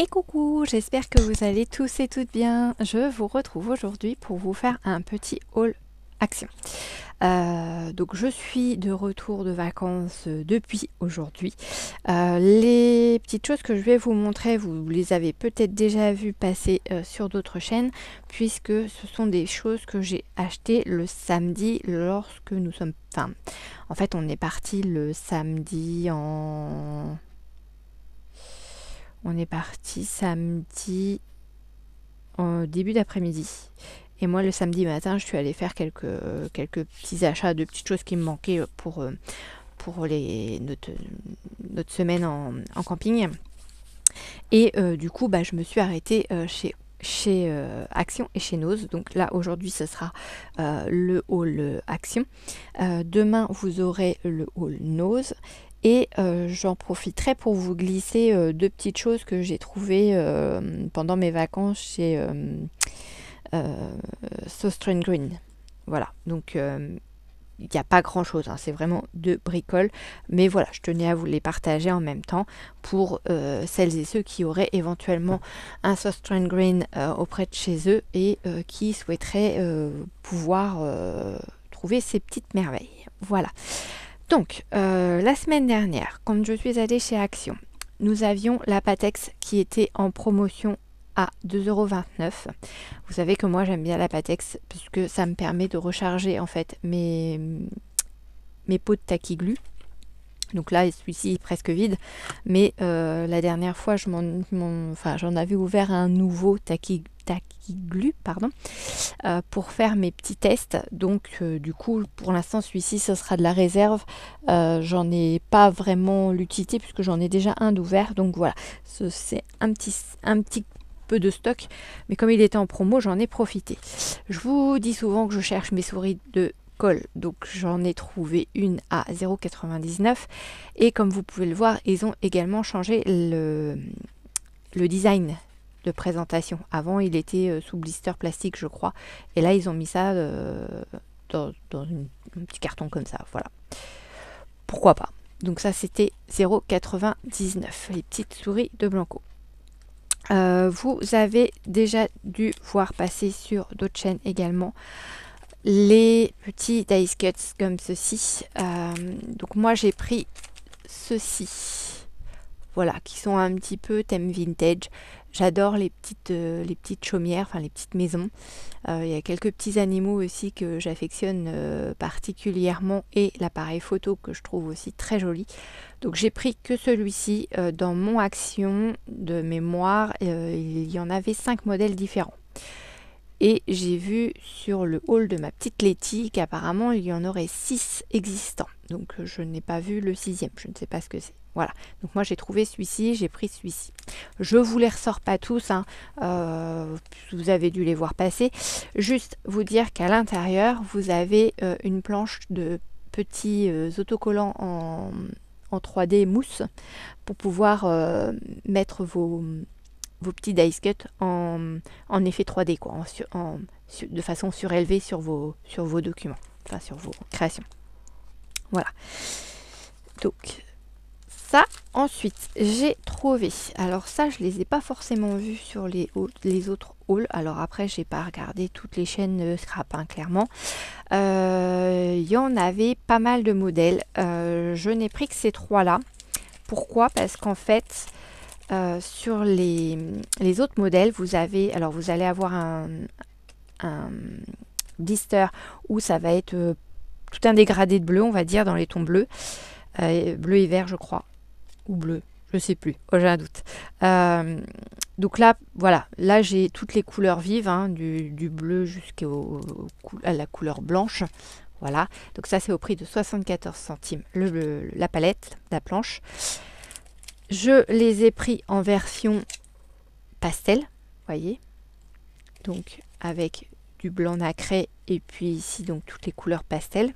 Et coucou, j'espère que vous allez tous et toutes bien. Je vous retrouve aujourd'hui pour vous faire un petit haul action. Donc je suis de retour de vacances depuis aujourd'hui. Les petites choses que je vais vous montrer, vous les avez peut-être déjà vues passer sur d'autres chaînes, puisque ce sont des choses que j'ai achetées le samedi lorsque nous sommes... Enfin, en fait on est parti le samedi en... On est parti samedi en début d'après-midi. Et moi, le samedi matin, je suis allée faire quelques petits achats de petites choses qui me manquaient pour notre semaine en camping. Et du coup, je me suis arrêtée chez Action et chez Nose. Donc là, aujourd'hui, ce sera le haul Action. Demain, vous aurez le haul Nose. Et j'en profiterai pour vous glisser deux petites choses que j'ai trouvées pendant mes vacances chez Southern Green. Voilà, donc il n'y a pas grand chose, hein, c'est vraiment deux bricoles. Mais voilà, je tenais à vous les partager en même temps pour celles et ceux qui auraient éventuellement un Southern Green auprès de chez eux et qui souhaiteraient pouvoir trouver ces petites merveilles. Voilà. Donc, la semaine dernière, quand je suis allée chez Action, nous avions la Patex qui était en promotion à 2,29 €. Vous savez que moi j'aime bien la Patex puisque ça me permet de recharger en fait mes pots de Taki-Glu. Donc là, celui-ci est presque vide, mais la dernière fois, j'en avais ouvert un nouveau Taki-Glu, pour faire mes petits tests. Donc du coup, pour l'instant, celui-ci, ce sera de la réserve. J'en ai pas vraiment l'utilité puisque j'en ai déjà un d'ouvert. Donc voilà, c'est un petit peu de stock, mais comme il était en promo, j'en ai profité. Je vous dis souvent que je cherche mes souris de colle, donc j'en ai trouvé une à 0,99 € et comme vous pouvez le voir, ils ont également changé le design de présentation. Avant, il était sous blister plastique, je crois, et là, ils ont mis ça dans un petit carton comme ça, voilà. Pourquoi pas? Donc ça, c'était 0,99 €, les petites souris de Blanco. Vous avez déjà dû voir passer sur d'autres chaînes également les petits dice cuts comme ceci. Donc moi j'ai pris ceci, voilà, qui sont un petit peu thème vintage. J'adore les petites chaumières, enfin les petites maisons. Il y a quelques petits animaux aussi que j'affectionne particulièrement et l'appareil photo que je trouve aussi très joli. Donc j'ai pris que celui-ci dans mon action de mémoire. Il y en avait 5 modèles différents. Et j'ai vu sur le haul de ma petite Letty qu'apparemment il y en aurait 6 existants. Donc je n'ai pas vu le 6e, je ne sais pas ce que c'est. Voilà, donc moi j'ai trouvé celui-ci, j'ai pris celui-ci. Je vous les ressors pas tous, hein. Vous avez dû les voir passer. Juste vous dire qu'à l'intérieur, vous avez une planche de petits autocollants en 3D mousse pour pouvoir mettre vos petits dice cuts en effet 3D, quoi, de façon surélevée sur vos documents, enfin sur vos créations. Voilà. Donc ça, ensuite, j'ai trouvé. Alors ça, je les ai pas forcément vus sur les autres hauls. Alors après, j'ai pas regardé toutes les chaînes scrap, hein, clairement. Il y en avait pas mal de modèles. Je n'ai pris que ces 3-là. Pourquoi? Parce qu'en fait, sur les autres modèles, vous allez avoir un blister où ça va être tout un dégradé de bleu, on va dire, dans les tons bleus. Bleu et vert, je crois. Ou bleu, je sais plus. Oh, j'ai un doute. Donc là, voilà. Là, j'ai toutes les couleurs vives, hein, du bleu jusqu'à la couleur blanche. Voilà. Donc ça, c'est au prix de 74 centimes la palette, la planche. Je les ai pris en version pastel, voyez, donc avec du blanc nacré et puis ici donc toutes les couleurs pastel.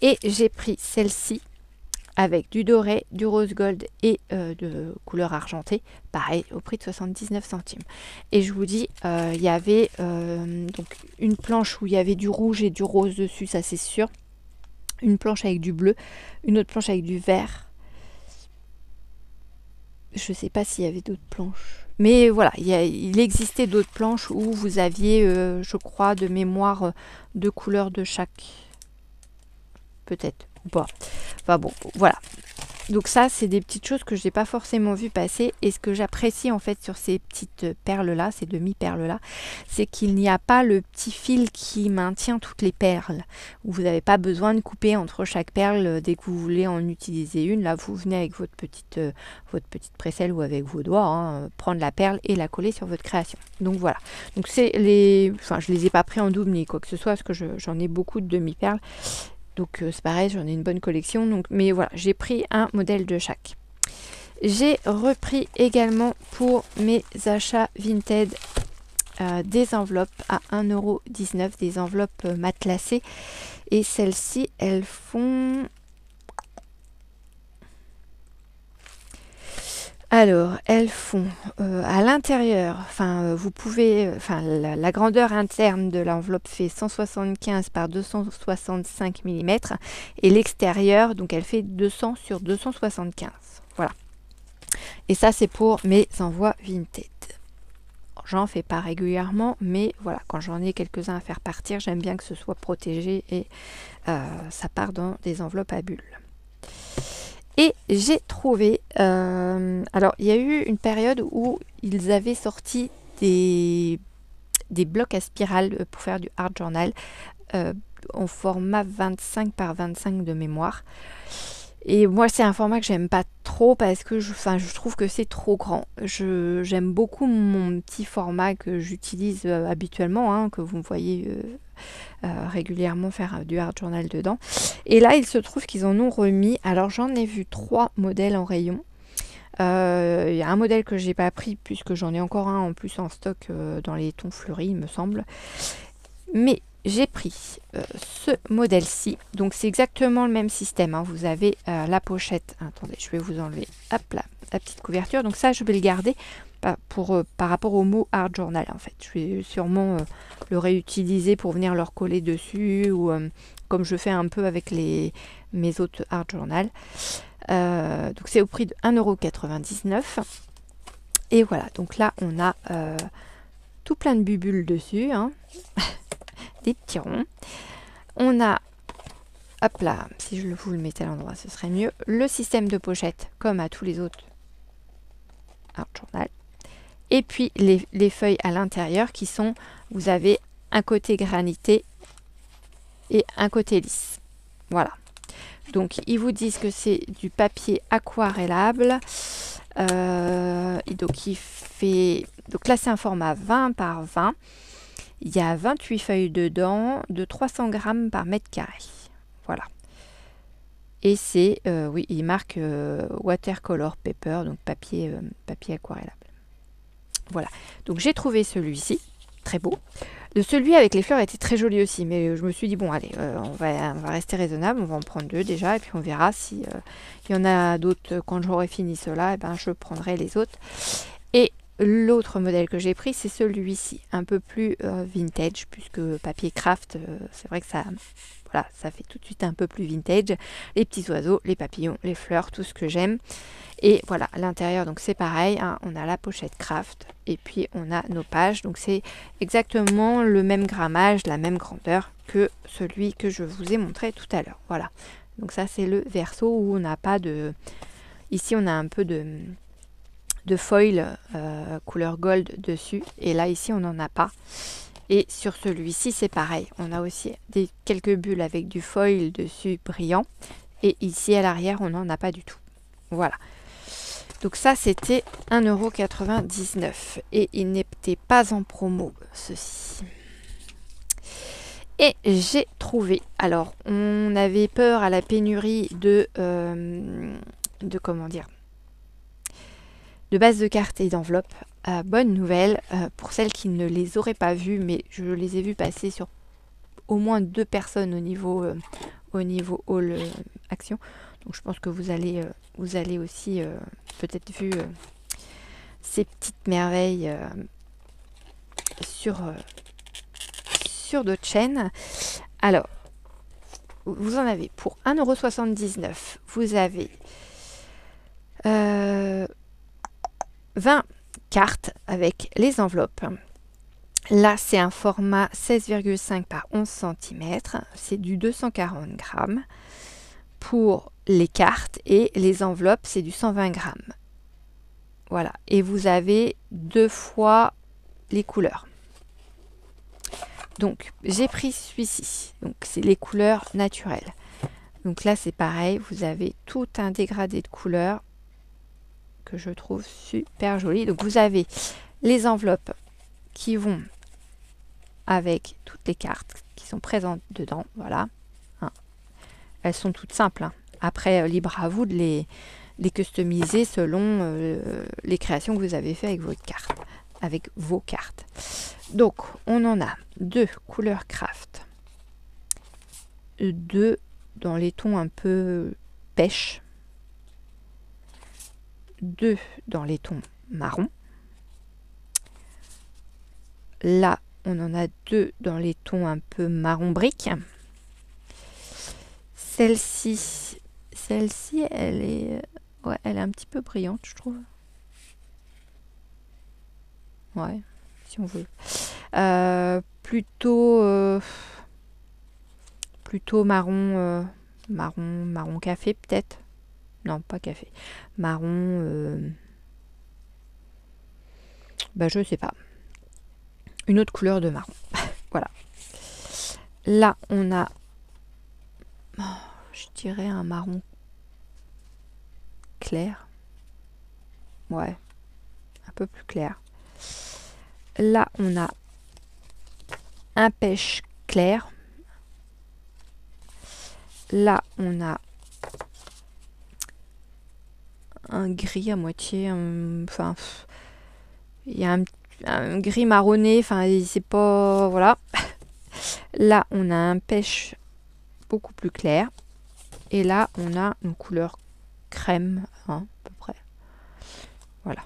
Et j'ai pris celle-ci avec du doré, du rose gold et de couleur argentée, pareil au prix de 79 centimes. Et je vous dis, il y avait donc une planche où il y avait du rouge et du rose dessus, ça c'est sûr. Une planche avec du bleu, une autre planche avec du vert. Je sais pas s'il y avait d'autres planches. Mais voilà, il existait d'autres planches où vous aviez, je crois, de mémoire, deux couleurs de chaque. Peut-être, ou pas. Enfin bon, voilà. Donc ça, c'est des petites choses que je n'ai pas forcément vu passer. Et ce que j'apprécie en fait sur ces petites perles-là, ces demi-perles-là, c'est qu'il n'y a pas le petit fil qui maintient toutes les perles. Vous n'avez pas besoin de couper entre chaque perle dès que vous voulez en utiliser une. Là, vous venez avec votre petite précelle ou avec vos doigts, hein, prendre la perle et la coller sur votre création. Donc voilà. Donc c'est les... Enfin, je les ai pas pris en double ni quoi que ce soit, parce que j'en ai beaucoup de demi-perles. Donc c'est pareil, j'en ai une bonne collection. Donc, mais voilà, j'ai pris un modèle de chaque. J'ai repris également pour mes achats Vinted des enveloppes à 1,19 €, des enveloppes matelassées. Et celles-ci, elles font... Alors, elles font à l'intérieur, enfin, vous pouvez, enfin, la grandeur interne de l'enveloppe fait 175 par 265 mm et l'extérieur, donc elle fait 200 sur 275. Voilà. Et ça, c'est pour mes envois Vinted. J'en fais pas régulièrement, mais voilà, quand j'en ai quelques-uns à faire partir, j'aime bien que ce soit protégé et ça part dans des enveloppes à bulles. Et j'ai trouvé, alors il y a eu une période où ils avaient sorti des blocs à spirale pour faire du art journal en format 25 par 25 de mémoire. Et moi, c'est un format que j'aime pas trop parce que je trouve que c'est trop grand. J'aime beaucoup mon petit format que j'utilise habituellement, hein, que vous me voyez régulièrement faire du art journal dedans. Et là, il se trouve qu'ils en ont remis. Alors, j'en ai vu 3 modèles en rayon. Il y a un modèle que j'ai pas pris puisque j'en ai encore un en plus en stock dans les tons fleuris, il me semble. Mais j'ai pris ce modèle-ci. Donc c'est exactement le même système, hein. Vous avez la pochette. Attendez, je vais vous enlever hop là, la petite couverture. Donc ça, je vais le garder par rapport au mot art journal en fait. Je vais sûrement le réutiliser pour venir le recoller dessus ou comme je fais un peu avec mes autres art journal. Donc c'est au prix de 1,99 €. Et voilà, donc là on a tout plein de bubules dessus, hein. Des petits ronds. On a, hop là, si je vous le mettais à l'endroit, ce serait mieux. Le système de pochette, comme à tous les autres art journal. Et puis les feuilles à l'intérieur qui sont, vous avez un côté granité et un côté lisse. Voilà. Donc ils vous disent que c'est du papier aquarellable. Et donc là c'est un format 20 par 20. Il y a 28 feuilles dedans, de 300 grammes par mètre carré. Voilà. Et c'est, oui, il marque watercolor paper, donc papier aquarellable. Voilà. Donc j'ai trouvé celui-ci, très beau. Celui avec les fleurs était très joli aussi, mais je me suis dit, bon, allez, on va rester raisonnable, on va en prendre 2 déjà, et puis on verra si il y en a d'autres. Quand j'aurai fini cela, eh ben, je prendrai les autres. Et l'autre modèle que j'ai pris, c'est celui-ci, un peu plus vintage, puisque papier craft, c'est vrai que ça fait tout de suite un peu plus vintage. Les petits oiseaux, les papillons, les fleurs, tout ce que j'aime. Et voilà, à l'intérieur, donc c'est pareil, hein, on a la pochette craft et puis on a nos pages. Donc c'est exactement le même grammage, la même grandeur que celui que je vous ai montré tout à l'heure. Voilà, donc ça c'est le verso où on n'a pas de... Ici on a un peu de foil couleur gold dessus et là ici on n'en a pas. Et sur celui-ci c'est pareil, on a aussi quelques bulles avec du foil dessus brillant et ici à l'arrière on n'en a pas du tout. Voilà. Donc ça, c'était 1,99 € et il n'était pas en promo, ceci. Et j'ai trouvé, alors on avait peur à la pénurie de comment dire, de bases de cartes et d'enveloppes. Bonne nouvelle, pour celles qui ne les auraient pas vues, mais je les ai vues passer sur au moins 2 personnes au niveau All Action. Donc je pense que vous allez aussi peut-être vu ces petites merveilles sur d'autres chaînes. Alors, vous en avez pour 1,79 €. Vous avez 20 cartes avec les enveloppes. Là, c'est un format 16,5 par 11 cm. C'est du 240 grammes pour les cartes et les enveloppes, c'est du 120 grammes. Voilà. Et vous avez 2 fois les couleurs. Donc, j'ai pris celui-ci. Donc, c'est les couleurs naturelles. Donc là, c'est pareil. Vous avez tout un dégradé de couleurs que je trouve super joli. Donc, vous avez les enveloppes qui vont avec toutes les cartes qui sont présentes dedans. Voilà. Hein. Elles sont toutes simples. Hein. Après, libre à vous de les customiser selon les créations que vous avez fait avec votre carte, avec vos cartes. Donc, on en a 2 couleurs craft, 2 dans les tons un peu pêche, 2 dans les tons marron. Là, on en a 2 dans les tons un peu marron brique. Celle-ci, elle est, ouais, elle est un petit peu brillante, je trouve. Ouais, si on veut. Plutôt marron, marron café peut-être. Non, pas café. Marron, bah je sais pas. Une autre couleur de marron. Voilà. Là, on a, je dirais un marron clair. Ouais, un peu plus clair. Là, on a un pêche clair. Là, on a un gris à moitié. Enfin, il y a un gris marronné. Enfin, c'est pas... Voilà. Là, on a un pêche beaucoup plus clair. Et là, on a une couleur crème, hein, à peu près. Voilà.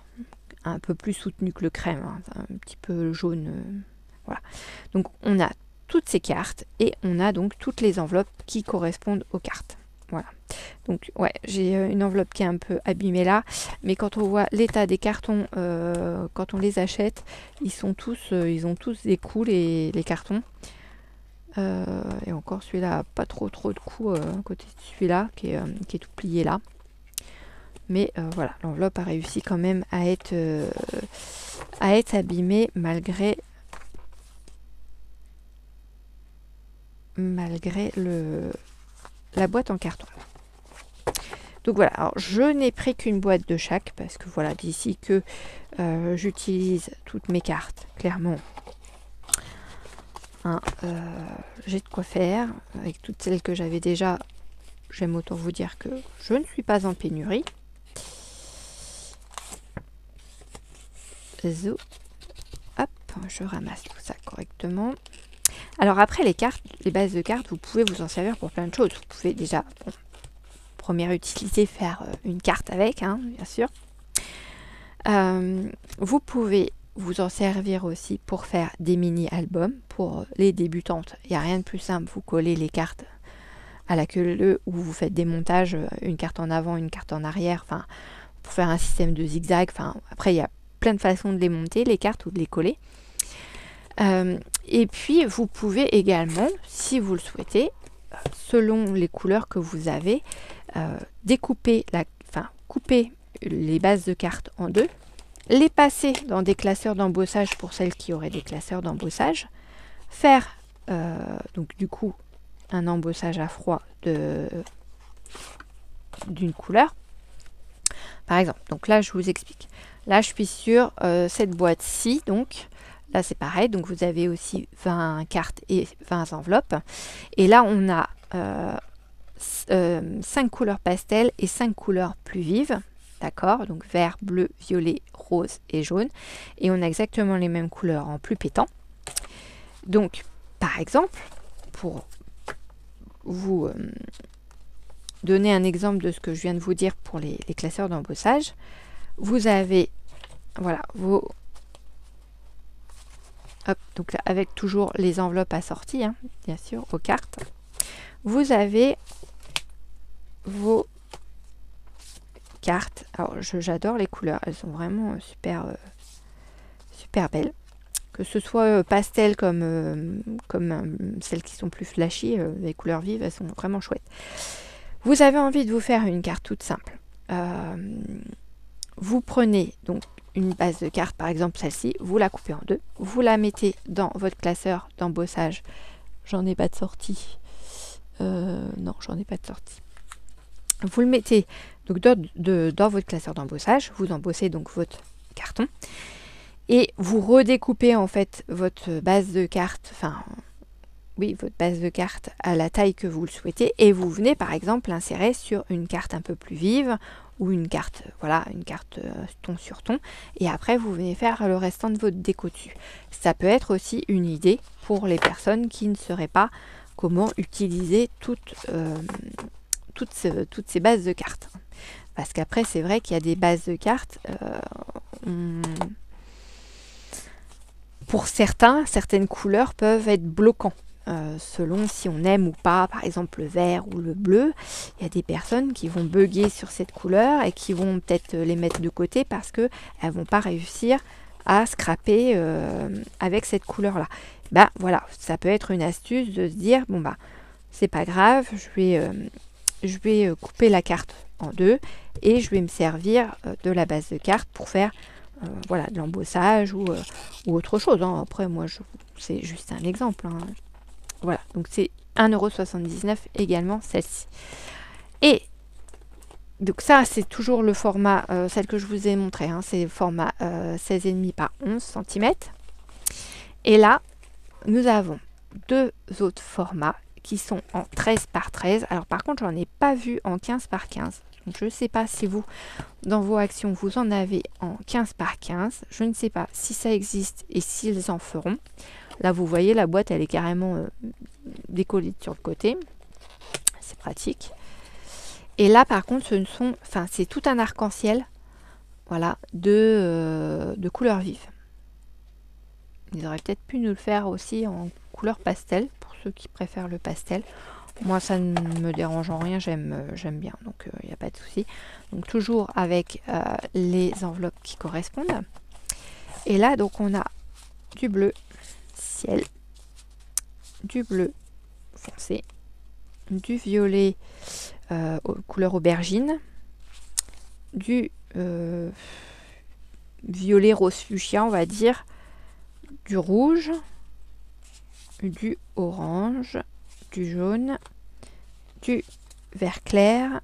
Un peu plus soutenu que le crème. Hein, un petit peu jaune. Voilà. Donc, on a toutes ces cartes et on a donc toutes les enveloppes qui correspondent aux cartes. Voilà. Donc, ouais, j'ai une enveloppe qui est un peu abîmée là. Mais quand on voit l'état des cartons, quand on les achète, ils ont tous des coups, les cartons. Et encore celui-là, pas trop de coups à côté de celui-là qui est tout plié là. Mais voilà, l'enveloppe a réussi quand même à être abîmée malgré la boîte en carton. Donc voilà, alors je n'ai pris qu'une boîte de chaque parce que voilà, d'ici que j'utilise toutes mes cartes, clairement, hein, j'ai de quoi faire. Avec toutes celles que j'avais déjà, j'aime autant vous dire que je ne suis pas en pénurie. Zo. Hop, je ramasse tout ça correctement. Alors après, les cartes, les bases de cartes, vous pouvez vous en servir pour plein de choses. Vous pouvez déjà, bon, première utilité, faire une carte avec, hein, bien sûr. Vous pouvez vous en servir aussi pour faire des mini-albums. Pour les débutantes, il n'y a rien de plus simple. Vous collez les cartes à la queue leu ou vous faites des montages, une carte en avant, une carte en arrière, enfin, pour faire un système de zigzag. Enfin, après, il y a plein de façons de les monter, les cartes, ou de les coller. Et puis, vous pouvez également, si vous le souhaitez, selon les couleurs que vous avez, couper les bases de cartes en deux, les passer dans des classeurs d'embossage pour celles qui auraient des classeurs d'embossage, faire donc du coup un embossage à froid d'une couleur. Par exemple, donc là je vous explique. Là je suis sur cette boîte-ci, donc là c'est pareil, donc vous avez aussi 20 cartes et 20 enveloppes. Et là on a 5 couleurs pastel et 5 couleurs plus vives. D'accord, donc vert, bleu, violet, rose et jaune. Et on a exactement les mêmes couleurs en plus pétant. Donc, par exemple, pour vous donner un exemple de ce que je viens de vous dire pour les classeurs d'embossage, vous avez, voilà, vos... Hop, donc là, avec toujours les enveloppes assorties, hein, bien sûr, aux cartes. Vous avez vos cartes. Alors j'adore les couleurs, elles sont vraiment super, super belles. Que ce soit pastel comme celles qui sont plus flashy, les couleurs vives, elles sont vraiment chouettes. Vous avez envie de vous faire une carte toute simple. Vous prenez donc une base de cartes, par exemple celle-ci, vous la coupez en deux, vous la mettez dans votre classeur d'embossage. J'en ai pas de sortie. Non, j'en ai pas de sortie. Vous le mettez donc dans votre classeur d'embossage, vous embossez donc votre carton et vous redécoupez en fait votre base de cartes, votre base de cartes à la taille que vous le souhaitez et vous venez par exemple l'insérer sur une carte un peu plus vive ou une carte, une carte ton sur ton et après vous venez faire le restant de votre déco dessus. Ça peut être aussi une idée pour les personnes qui ne sauraient pas comment utiliser toutes ces bases de cartes. Parce qu'après c'est vrai qu'il y a des bases de cartes, pour certaines couleurs peuvent être bloquants. Selon si on aime ou pas, par exemple le vert ou le bleu, il y a des personnes qui vont bugger sur cette couleur et qui vont peut-être les mettre de côté parce qu'elles ne vont pas réussir à scraper avec cette couleur-là. Voilà, ça peut être une astuce de se dire, c'est pas grave, je vais couper la carte en deux et je vais me servir de la base de carte pour faire de l'embossage ou autre chose. Après, moi, c'est juste un exemple. Voilà, donc c'est 1,79 € également celle-ci. Et donc ça, c'est toujours le format, celle que je vous ai montré, c'est le format 16,5 par 11 cm. Et là, nous avons deux autres formats qui sont en 13 par 13. Alors par contre, j'en ai pas vu en 15 par 15. Donc je ne sais pas si vous, dans vos actions, vous en avez en 15 par 15. Je ne sais pas si ça existe et s'ils en feront. Là, vous voyez, la boîte, elle est carrément décollée sur le côté. C'est pratique. Et là, par contre, c'est tout un arc-en-ciel, de couleurs vives. Ils auraient peut-être pu nous le faire aussi en couleur pastel, pour ceux qui préfèrent le pastel. Moi, ça ne me dérange en rien, j'aime bien, donc il n'y a pas de souci. Donc toujours avec les enveloppes qui correspondent. Et là, donc on a du bleu ciel, du bleu foncé, du violet couleur aubergine, du violet rose fuchsia, on va dire, du rouge, du orange, du jaune, du vert clair,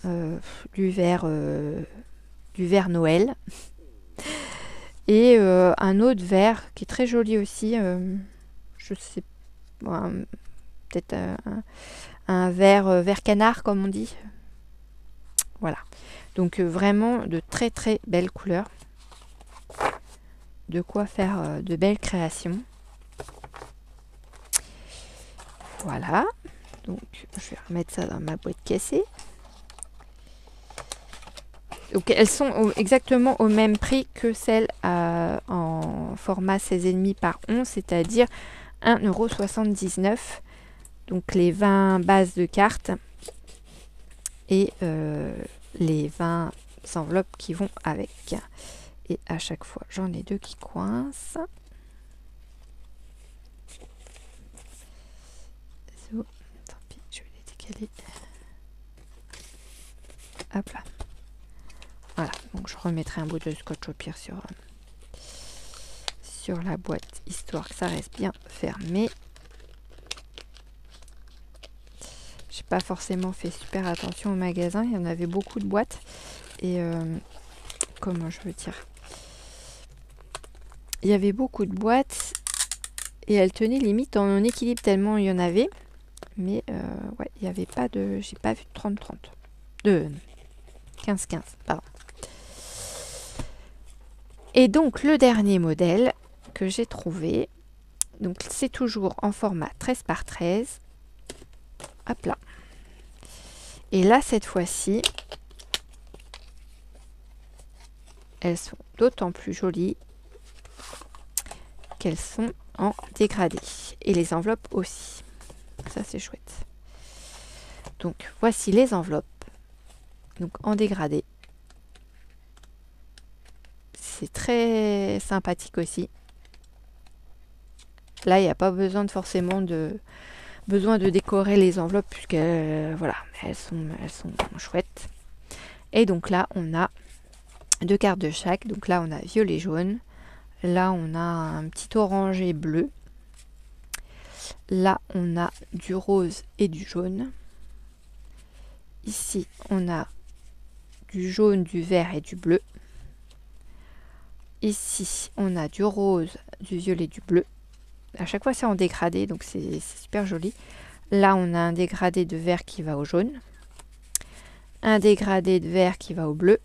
du vert Noël et un autre vert qui est très joli aussi, je sais peut-être un vert canard comme on dit. Voilà, donc vraiment de très très belles couleurs, de quoi faire de belles créations. Voilà, donc je vais remettre ça dans ma boîte cassée. Donc elles sont exactement au même prix que celles en format 16,5 par 11, c'est-à-dire 1,79 €. Donc les 20 bases de cartes et les 20 enveloppes qui vont avec. Et à chaque fois, j'en ai deux qui coincent. Tant pis, je vais les décaler. Hop là. Voilà, donc je remettrai un bout de scotch au pire sur la boîte, histoire que ça reste bien fermé. J'ai pas forcément fait super attention au magasin, il y en avait beaucoup de boîtes. Et comment je veux dire, il y avait beaucoup de boîtes et elles tenaient limite en équilibre tellement il y en avait. Mais ouais, il n'y avait pas de, j'ai pas vu de 30-30, de 15-15, pardon. Et donc le dernier modèle que j'ai trouvé, donc c'est toujours en format 13 par 13. Hop là. Et là, cette fois-ci, elles sont d'autant plus jolies qu'elles sont en dégradé. Et les enveloppes aussi. Ça, c'est chouette. Donc, voici les enveloppes donc en dégradé. C'est très sympathique aussi. Là, il n'y a pas besoin forcément de décorer les enveloppes puisque voilà, elles sont chouettes. Et donc là, on a 2 cartes de chaque. Donc là, on a violet jaune. Là, on a un petit orangé bleu. Là, on a du rose et du jaune. Ici, on a du jaune, du vert et du bleu. Ici, on a du rose, du violet, du bleu. À chaque fois, c'est en dégradé, donc c'est super joli. Là, on a un dégradé de vert qui va au jaune. Un dégradé de vert qui va au bleu.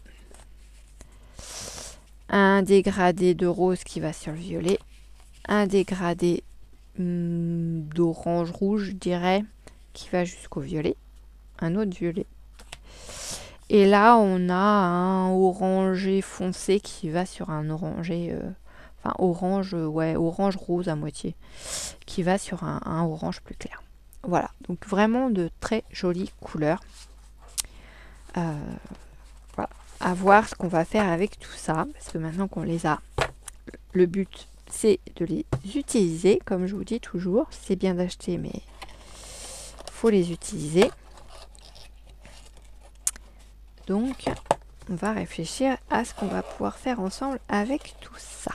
Un dégradé de rose qui va sur le violet. Un dégradé d'orange rouge, je dirais, qui va jusqu'au violet. Un autre violet. Et là, on a un orangé foncé qui va sur un orangé, enfin orange, ouais, orange rose à moitié, qui va sur un orange plus clair. Voilà, donc vraiment de très jolies couleurs. Voilà, à voir ce qu'on va faire avec tout ça, parce que maintenant qu'on les a, le but c'est de les utiliser, comme je vous dis toujours. C'est bien d'acheter, mais faut les utiliser. Donc, on va réfléchir à ce qu'on va pouvoir faire ensemble avec tout ça.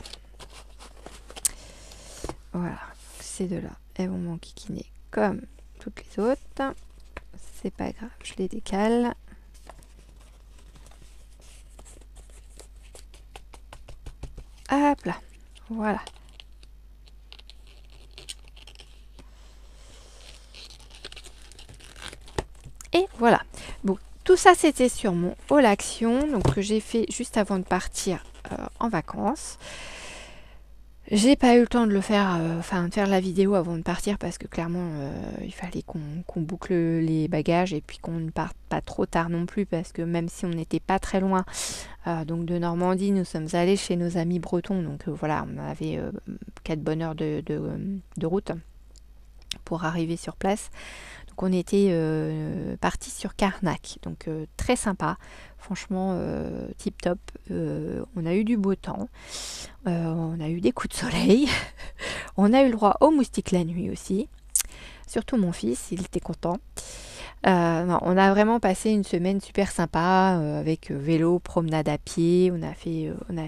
Voilà, ces deux-là, elles vont m'enquiquiner comme toutes les autres. C'est pas grave, je les décale. Hop là, voilà. Et voilà. Bon, tout ça c'était sur mon haul action, donc que j'ai fait juste avant de partir en vacances. J'ai pas eu le temps de le faire, de faire la vidéo avant de partir parce que clairement il fallait qu'on boucle les bagages et puis qu'on ne parte pas trop tard non plus parce que même si on n'était pas très loin donc de Normandie, nous sommes allés chez nos amis bretons, donc voilà, on avait 4 bonnes heures de route pour arriver sur place. Donc on était parti sur Carnac, donc très sympa, franchement tip top. On a eu du beau temps, on a eu des coups de soleil, on a eu le droit aux moustiques la nuit aussi, surtout mon fils, il était content. Non, on a vraiment passé une semaine super sympa avec vélo, promenade à pied, on a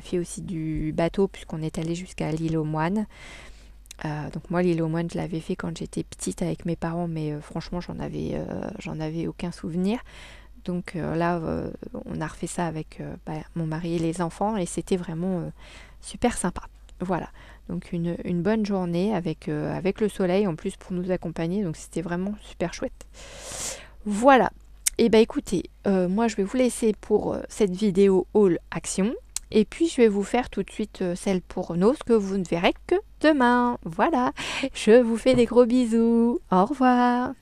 fait aussi du bateau puisqu'on est allé jusqu'à l'île aux Moines. Donc moi l'île aux Moines je l'avais fait quand j'étais petite avec mes parents, mais franchement j'en avais aucun souvenir. Donc là on a refait ça avec mon mari et les enfants et c'était vraiment super sympa. Voilà, donc une bonne journée avec le soleil en plus pour nous accompagner, donc c'était vraiment super chouette. Voilà, et écoutez, moi je vais vous laisser pour cette vidéo haul action. Et puis je vais vous faire tout de suite celle pour Nose que vous ne verrez que demain. Voilà, je vous fais des gros bisous. Au revoir.